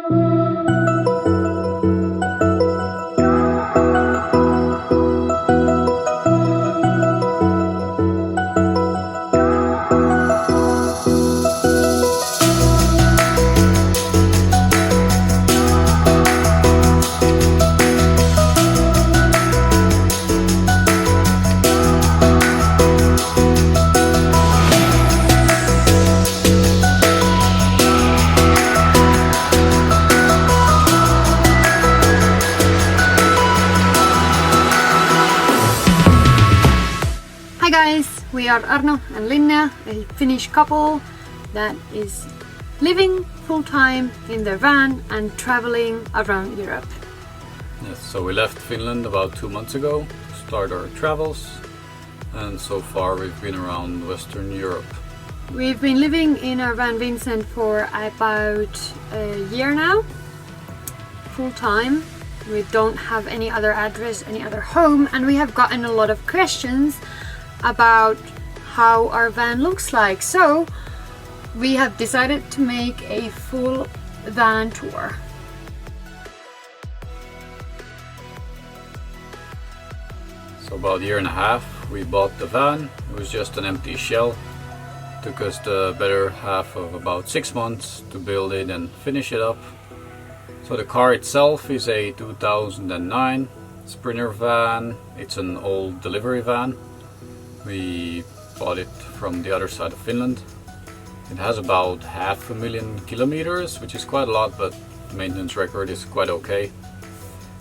Hi guys, we are Arno and Linnea, a Finnish couple that is living full-time in their van and traveling around Europe. Yes, so we left Finland about 2 months ago to start our travels, and so far we've been around Western Europe. We've been living in our van Vincent for about a year now, full-time. We don't have any other address, any other home, and we have gotten a lot of questions about how our van looks like. So we have decided to make a full van tour. So about a year and a half we bought the van. It was just an empty shell. Took us the better half of about 6 months to build it and finish it up. So the car itself is a 2009 Sprinter van. It's an old delivery van. We bought it from the other side of Finland. It has about 500,000 kilometers, which is quite a lot, but the maintenance record is quite okay.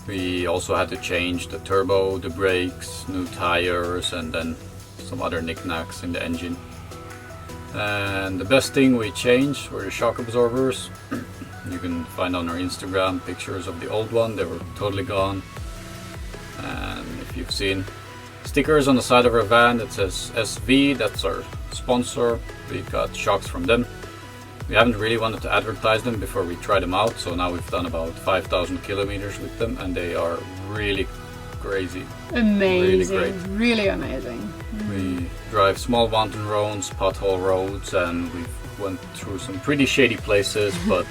We also had to change the turbo, the brakes, new tires, and then some other knickknacks in the engine. And the best thing we changed were the shock absorbers. You can find on our Instagram pictures of the old one. They were totally gone. And if you've seen stickers on the side of our van that says SV, that's our sponsor. We got shocks from them. We haven't really wanted to advertise them before we tried them out, so now we've done about 5,000 kilometers with them, and they are really crazy. Amazing, really great. really amazing. We drive small mountain roads, pothole roads, and we've went through some pretty shady places, but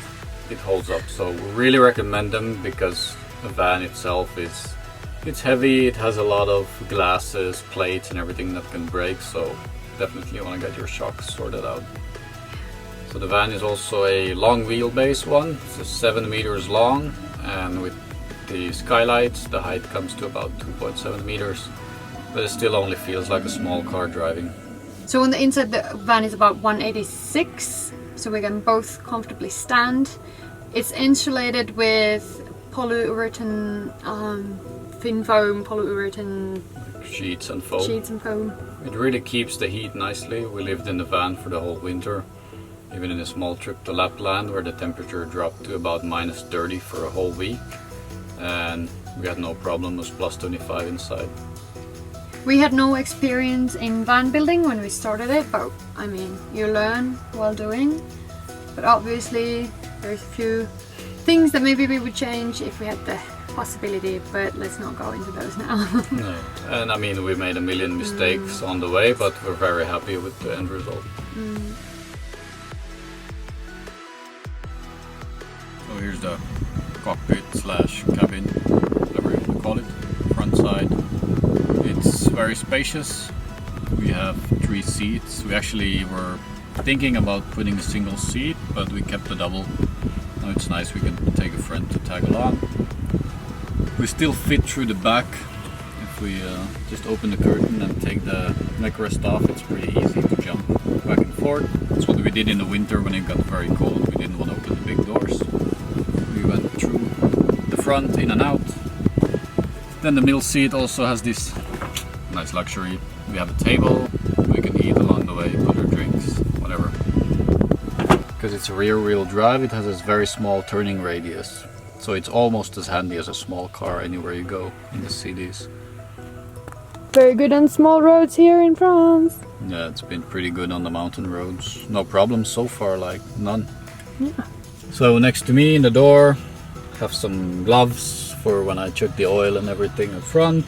it holds up. So we really recommend them because the van itself it's heavy, it has a lot of glasses, plates and everything that can break, so definitely want to get your shocks sorted out. So the van is also a long wheelbase one. It's 7 meters long, and with the skylights the height comes to about 2.7 meters, but it still only feels like a small car driving. So on the inside the van is about 186, so we can both comfortably stand. It's insulated with polyurethane thin foam, polyurethane sheets and foam. It really keeps the heat nicely. We lived in the van for the whole winter, even in a small trip to Lapland where the temperature dropped to about -30 for a whole week, and we had no problem. It was plus 25 inside. We had no experience in van building when we started it, but I mean, you learn while doing. But obviously there's a few things that maybe we would change if we had the possibility, but let's not go into those now. No. And I mean, we made a million mistakes on the way, but we're very happy with the end result. So here's the cockpit slash cabin, whatever you call it, front side. It's very spacious. We have 3 seats. We actually were thinking about putting a single seat, but we kept the double. Now it's nice, we can take a friend to tag along. We still fit through the back. If we just open the curtain and take the neck rest off, it's pretty easy to jump back and forth. That's what we did in the winter when it got very cold. We didn't want to open the big doors. We went through the front, in and out. Then the middle seat also has this nice luxury. We have a table, we can eat along the way, put our drinks, whatever. Because it's a rear wheel drive, it has this very small turning radius. So it's almost as handy as a small car anywhere you go in the cities. Very good on small roads here in France. Yeah, it's been pretty good on the mountain roads. No problems so far, like none. Yeah. So next to me in the door, have some gloves for when I check the oil and everything up front.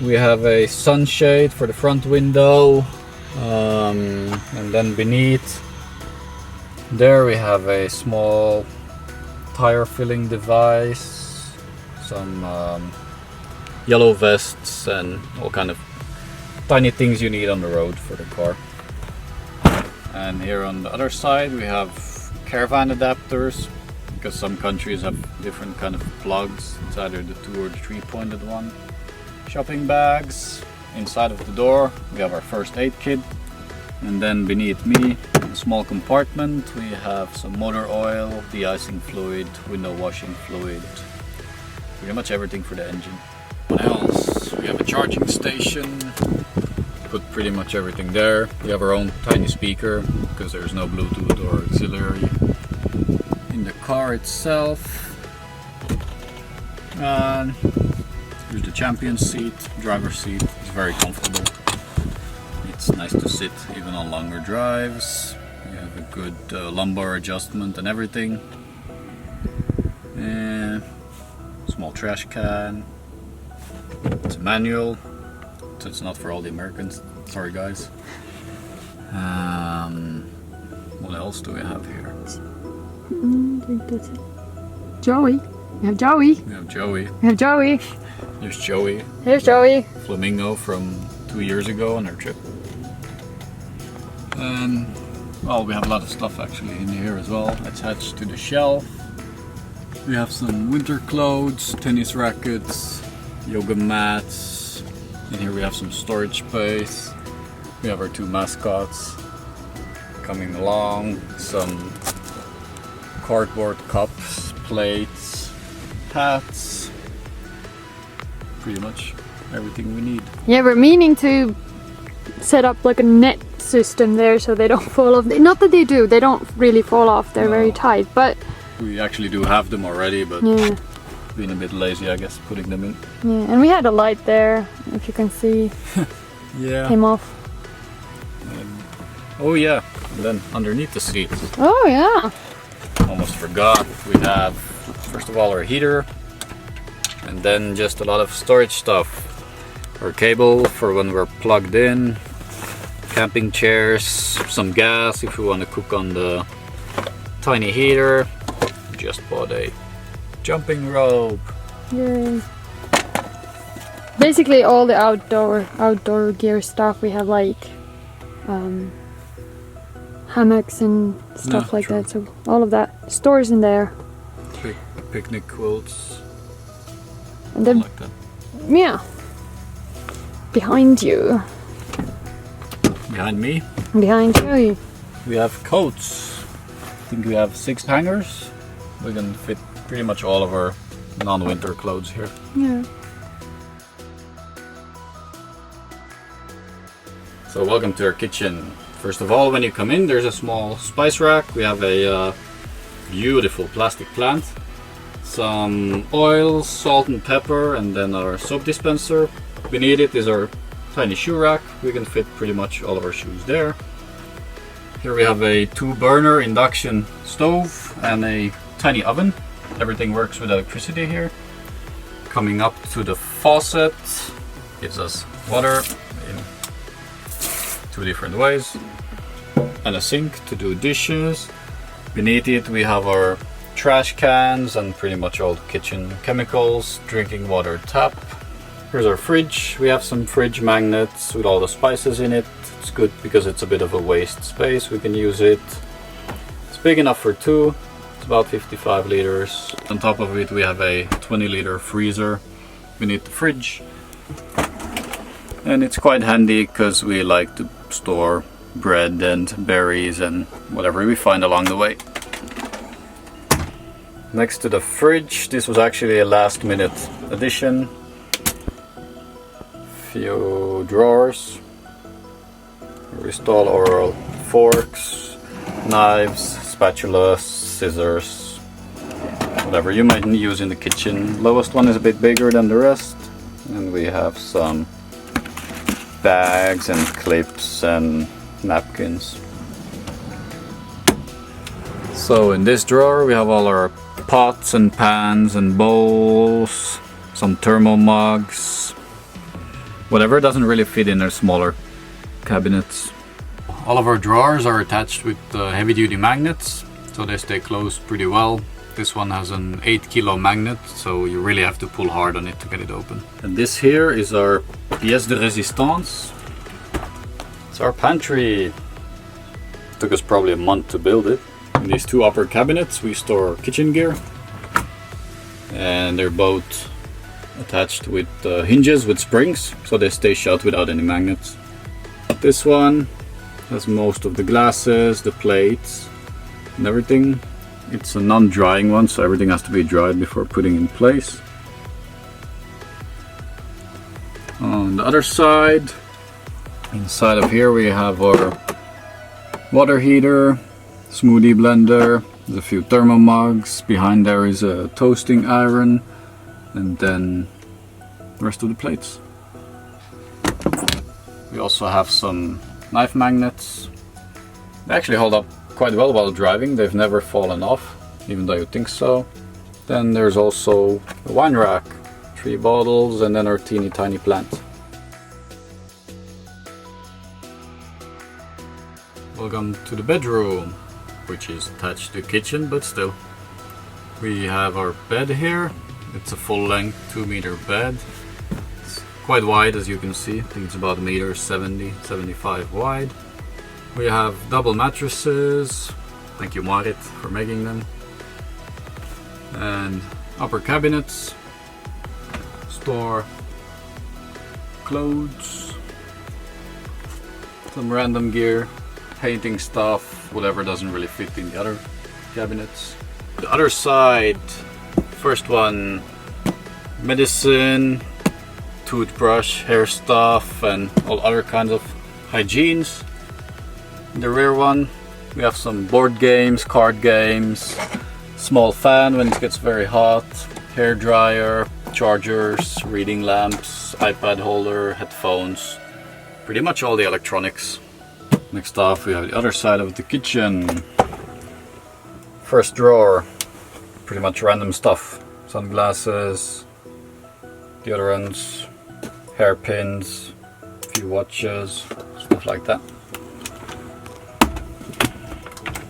We have a sunshade for the front window, and then beneath there we have a small tire filling device, some yellow vests, and all kind of tiny things you need on the road for the car. And here on the other side we have caravan adapters, because some countries have different kind of plugs. It's either the 2 or the 3-pointed one. Shopping bags. Inside of the door we have our first aid kit, and then beneath me, in a small compartment, we have some motor oil, de-icing fluid, window washing fluid, pretty much everything for the engine. What else? We have a charging station. Put pretty much everything there. We have our own tiny speaker because there's no Bluetooth or auxiliary in the car itself. And here's the champion seat, driver's seat. It's very comfortable. It's nice to sit even on longer drives. You have a good lumbar adjustment and everything. And small trash can. It's a manual, so it's not for all the Americans. Sorry guys. What else do we have here? I think that's it. Joey. We have Joey. We have Joey. We have Joey. Here's Joey. Here's Joey. Flamingo from 2 years ago on our trip. And well, we have a lot of stuff actually in here as well, attached to the shelf. We have some winter clothes, tennis rackets, yoga mats. In here we have some storage space. We have our 2 mascots coming along, some cardboard cups, plates, hats, pretty much everything we need. Yeah, we're meaning to set up like a net system there so they don't fall off. Not that they do, they don't really fall off, they're very tight, but we actually do have them already, but yeah, being a bit lazy, I guess, putting them in. yeah. And we had a light there, if you can see. Yeah. Came off. Oh yeah, and then underneath the seat, Oh yeah. almost forgot, we have first of all our heater, and then just a lot of storage stuff. Our cable for when we're plugged in, camping chairs, some gas if we want to cook on the tiny heater. We just bought a jumping rope. Yay. Basically all the outdoor gear stuff. We have like hammocks and stuff like true. that, so all of that stores in there. Picnic quilts, And then like that. yeah, behind you, Behind me behind you. we have coats. I think we have 6 hangers. We can fit pretty much all of our non-winter clothes here. Yeah. So welcome to our kitchen. First of all, when you come in, there's a small spice rack. We have a beautiful plastic plant, some oils, salt and pepper, and then our soap dispenser. Beneath it is our tiny shoe rack. We can fit pretty much all of our shoes there. Here we have a 2-burner induction stove and a tiny oven. Everything works with electricity here. Coming up to the faucet, gives us water in 2 different ways, and a sink to do dishes. Beneath it we have our trash cans and pretty much all the kitchen chemicals, drinking water tap. Here's our fridge. We have some fridge magnets with all the spices in it. It's good because it's a bit of a waste space. We can use it. It's big enough for 2. It's about 55 liters. On top of it we have a 20-liter freezer beneath the fridge. And it's quite handy because we like to store bread and berries and whatever we find along the way. Next to the fridge, this was actually a last-minute addition. Few drawers. We install our forks, knives, spatulas, scissors, whatever you might use in the kitchen. Lowest one is a bit bigger than the rest, and we have some bags and clips and napkins. So in this drawer we have all our pots and pans and bowls, some thermo mugs, whatever doesn't really fit in our smaller cabinets. All of our drawers are attached with heavy duty magnets, so they stay closed pretty well. This one has an 8 kilo magnet, so you really have to pull hard on it to get it open. And this here is our pièce de résistance. It's our pantry. Took us probably a month to build it. In these two upper cabinets we store kitchen gear, and they're both attached with hinges with springs, so they stay shut without any magnets. This one has most of the glasses, the plates and everything. It's a non-drying one, so everything has to be dried before putting in place. On the other side, inside of here we have our water heater, smoothie blender, there's a few thermo mugs, behind there is a toasting iron, and then the rest of the plates. We also have some knife magnets. They actually hold up quite well while driving, they've never fallen off, even though you think so. Then there's also a wine rack, 3 bottles, and then our teeny tiny plant. Welcome to the bedroom, which is attached to the kitchen, but still. We have our bed here. It's a full-length 2-meter bed. It's quite wide, as you can see. I think it's about 1.70 m, 75 wide. We have double mattresses. Thank you, Marit, for making them. And upper cabinets. Store clothes. Some random gear. Painting stuff, whatever doesn't really fit in the other cabinets. The other side, first one, medicine, toothbrush, hair stuff, and all other kinds of hygienes. In the rear one, we have some board games, card games, small fan when it gets very hot, hair dryer, chargers, reading lamps, iPad holder, headphones, pretty much all the electronics. Next off, we have the other side of the kitchen. First drawer, pretty much random stuff. Sunglasses, deodorants, hairpins, a few watches, stuff like that.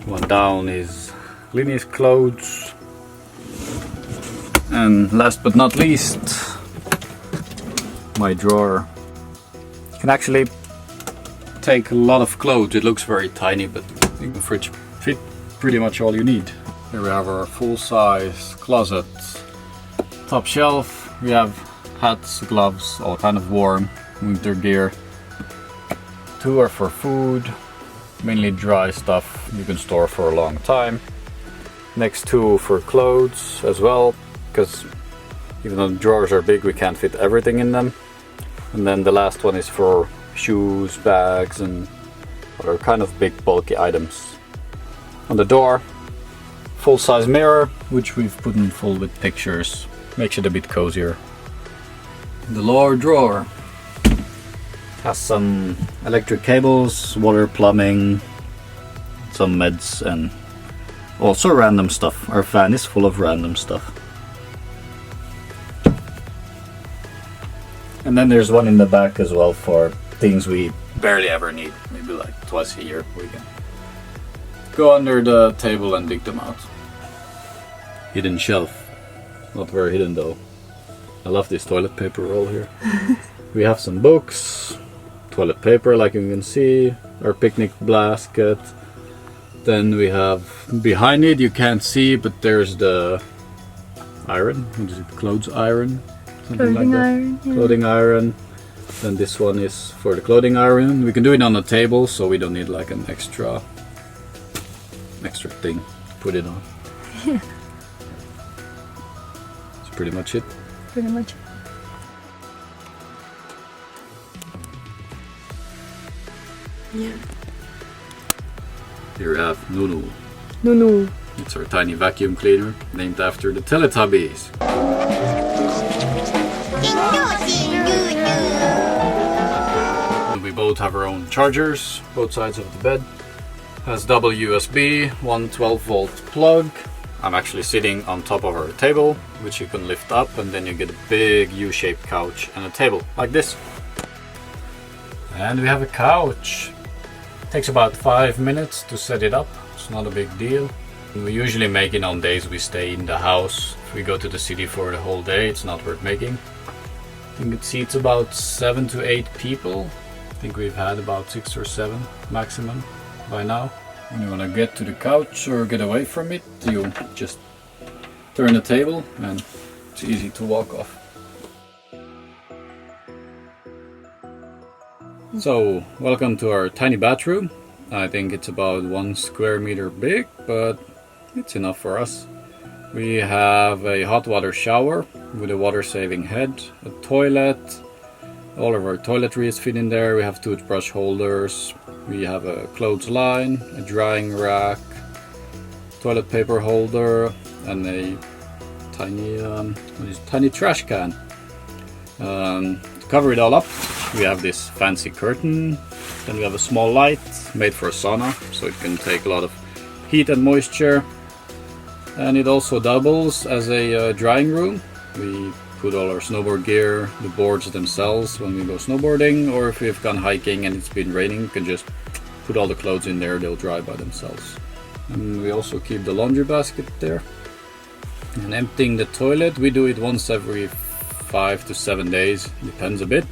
One down is Linny's clothes. And last but not least, my drawer. You can actually take a lot of clothes. It looks very tiny, but in the fridge fit pretty much all you need. Here we have our full-size closet. Top shelf, we have hats, gloves, all kind of warm winter gear. 2 are for food, mainly dry stuff you can store for a long time. Next 2 for clothes as well, because even though the drawers are big, we can't fit everything in them. And then the last one is for shoes, bags, and other kind of big bulky items. On the door, full-size mirror, which we've put in full with pictures, makes it a bit cozier. The lower drawer has some electric cables, water, plumbing, some meds, and also random stuff. Our fan is full of random stuff. And then there's one in the back as well for things we barely ever need, maybe like twice a year we can go under the table and dig them out. Hidden shelf, not very hidden though. I love this toilet paper roll here. We have some books, toilet paper like you can see, our picnic basket. Then we have behind it, you can't see, but there's the iron, what is it, clothes iron? Something Clothing like that. iron. Yeah. Clothing iron. Then this one is for the clothing iron. We can do it on the table, so we don't need like an extra thing to put it on. Yeah. That's pretty much it. Pretty much. Yeah. Here we have Nunu. Nunu. It's our tiny vacuum cleaner, named after the Teletubbies. We both have our own chargers, both sides of the bed. Has double USB, one 12-volt plug. I'm actually sitting on top of our table, which you can lift up, and then you get a big U-shaped couch and a table like this. And we have a couch. Takes about 5 minutes to set it up. It's not a big deal. We usually make it on days we stay in the house. If we go to the city for the whole day, it's not worth making. I think it seats about 7 to 8 people. I think we've had about 6 or 7 maximum by now. When you want to get to the couch or get away from it, you just turn the table and it's easy to walk off. So, welcome to our tiny bathroom. I think it's about 1 square meter big, but it's enough for us. We have a hot water shower with a water saving head, a toilet. All of our toiletries fit in there. We have toothbrush holders. We have a clothesline, a drying rack, toilet paper holder, and a tiny trash can. To cover it all up, we have this fancy curtain. Then we have a small light made for a sauna, so it can take a lot of heat and moisture. And it also doubles as a drying room. We put all our snowboard gear, the boards themselves when we go snowboarding, or if we've gone hiking and it's been raining, we can just put all the clothes in there, they'll dry by themselves. And we also keep the laundry basket there. And emptying the toilet, we do it once every 5 to 7 days, depends a bit.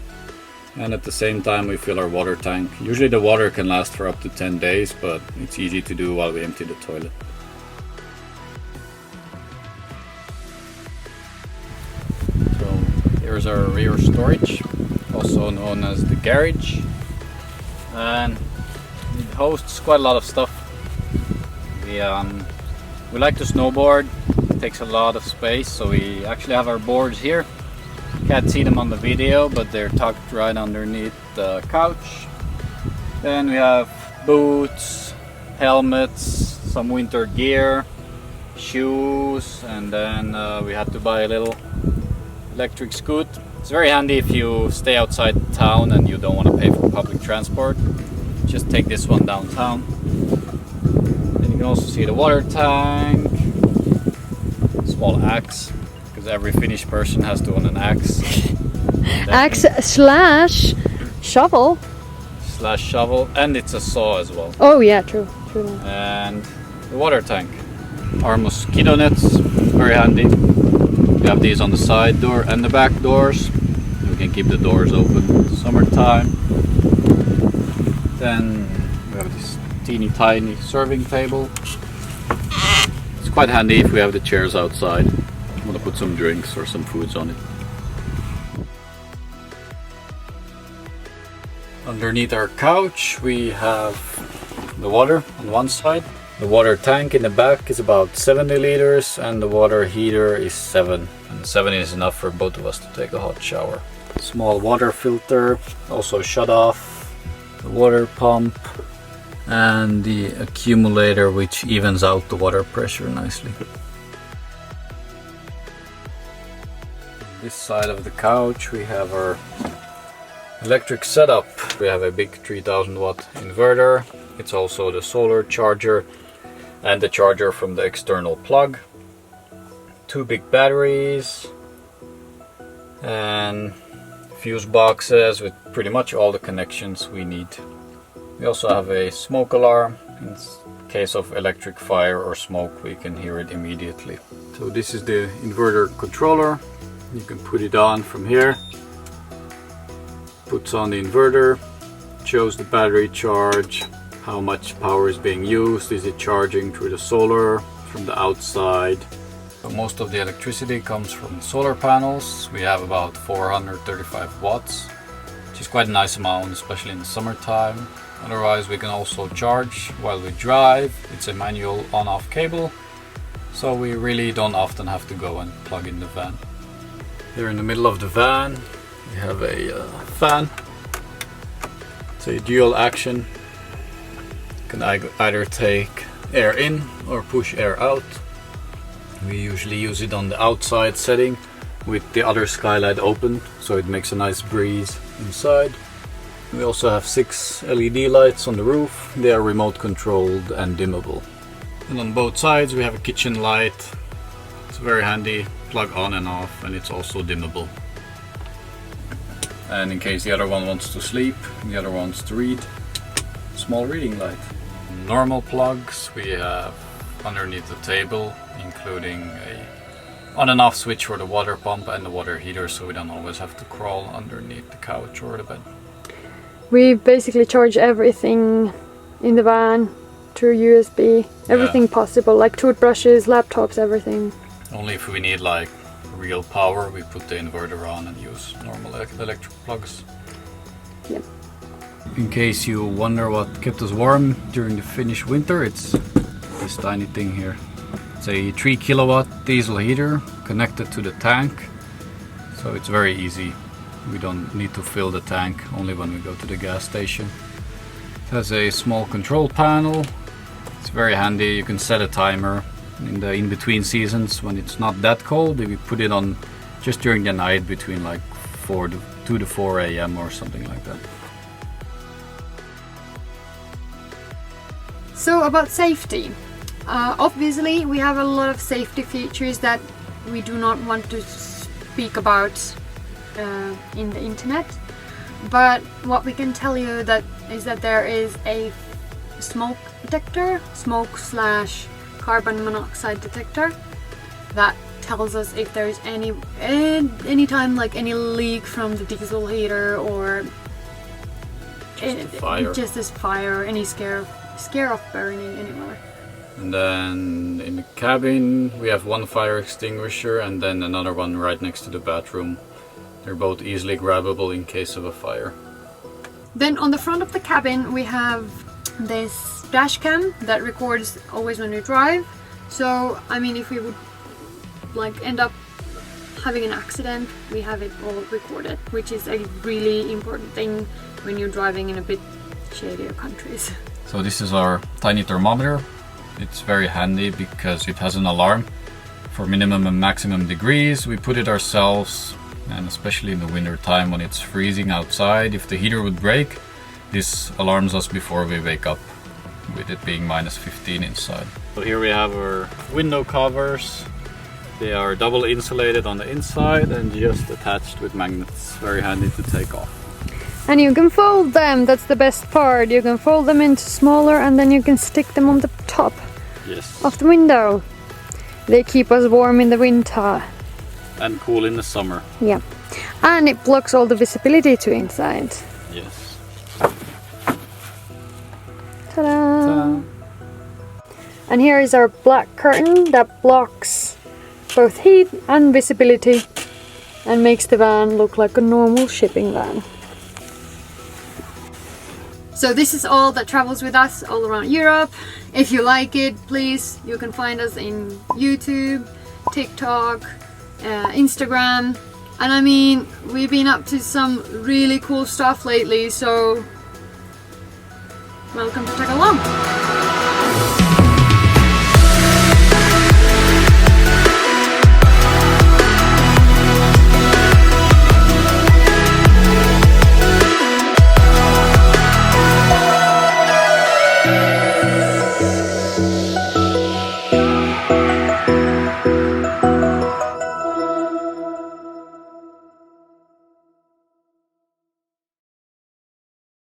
And at the same time we fill our water tank. Usually the water can last for up to 10 days, but it's easy to do while we empty the toilet. So here's our rear storage, also known as the garage. And it hosts quite a lot of stuff. We like to snowboard. It takes a lot of space, so we actually have our boards here. Can't see them on the video, but they're tucked right underneath the couch. Then we have boots, helmets, some winter gear, shoes, and then we had to buy a little electric scoot. It's very handy if you stay outside town and you don't want to pay for public transport. Just take this one downtown. Then you can also see the water tank, small axe, because every Finnish person has to own an axe. Axe slash shovel. Slash shovel, and it's a saw as well. Oh yeah, true. And the water tank. Our mosquito nets, very handy. We have these on the side door and the back doors. We can keep the doors open summertime. Then we have this teeny tiny serving table. It's quite handy if we have the chairs outside. I want to put some drinks or some foods on it. Underneath our couch we have the water on one side. The water tank in the back is about 70 liters and the water heater is 7. And 7 is enough for both of us to take a hot shower. Small water filter, also shut off, the water pump, and the accumulator which evens out the water pressure nicely. This side of the couch we have our electric setup. We have a big 3000 watt inverter. It's also the solar charger and the charger from the external plug. 2 big batteries and fuse boxes with pretty much all the connections we need. We also have a smoke alarm. In case of electric fire or smoke, we can hear it immediately. So this is the inverter controller. You can put it on from here. Puts on the inverter, shows the battery charge, how much power is being used, is it charging through the solar from the outside. So most of the electricity comes from solar panels. We have about 435 watts, which is quite a nice amount, especially in the summertime. Otherwise we can also charge while we drive. It's a manual on-off cable, so we really don't often have to go and plug in the van. Here in the middle of the van we have a fan. It's a dual action. You can either take air in or push air out. We usually use it on the outside setting with the other skylight open, so it makes a nice breeze inside. We also have 6 LED lights on the roof. They are remote controlled and dimmable. And on both sides we have a kitchen light. It's very handy, plug on and off, and it's also dimmable. And in case the other one wants to sleep, the other wants to read, small reading light. Normal plugs, we have underneath the table, including a on and off switch for the water pump and the water heater, so we don't always have to crawl underneath the couch or the bed. We basically charge everything in the van through USB, everything possible, like toothbrushes, laptops, everything. Only if we need like real power, we put the inverter on and use normal electric plugs. Yep. In case you wonder what kept us warm during the Finnish winter, it's this tiny thing here. It's a 3 kilowatt diesel heater connected to the tank, so it's very easy. We don't need to fill the tank, only when we go to the gas station. It has a small control panel. It's very handy. You can set a timer in the in-between seasons when it's not that cold. We put it on just during the night between like 2 to 4 a.m. or something like that. So about safety. Obviously we have a lot of safety features that we do not want to speak about in the internet, but what we can tell you is that there is a smoke detector, smoke/carbon monoxide detector, that tells us if there is any time like any leak from the diesel heater or just this fire, any scare of burning anywhere. And then in the cabin we have one fire extinguisher and then another one right next to the bathroom. They're both easily grabbable in case of a fire. Then on the front of the cabin we have this dash cam that records always when we drive. So I mean, if we would like end up having an accident, we have it all recorded, which is a really important thing when you're driving in a bit shadier countries. So this is our tiny thermometer. It's very handy because it has an alarm for minimum and maximum degrees. We put it ourselves, and especially in the winter time when it's freezing outside, if the heater would break, this alarms us before we wake up, with it being -15 inside. So here we have our window covers. They are double insulated on the inside and just attached with magnets. Very handy to take off. And you can fold them, that's the best part. You can fold them into smaller and then you can stick them on the top of the window. They keep us warm in the winter. And cool in the summer. Yeah. And it blocks all the visibility to inside. Yes. Ta-da! And here is our black curtain that blocks both heat and visibility and makes the van look like a normal shipping van. So this is all that travels with us all around Europe. If you like it, please, you can find us in YouTube, TikTok, Instagram. And I mean, we've been up to some really cool stuff lately, so welcome to tag along.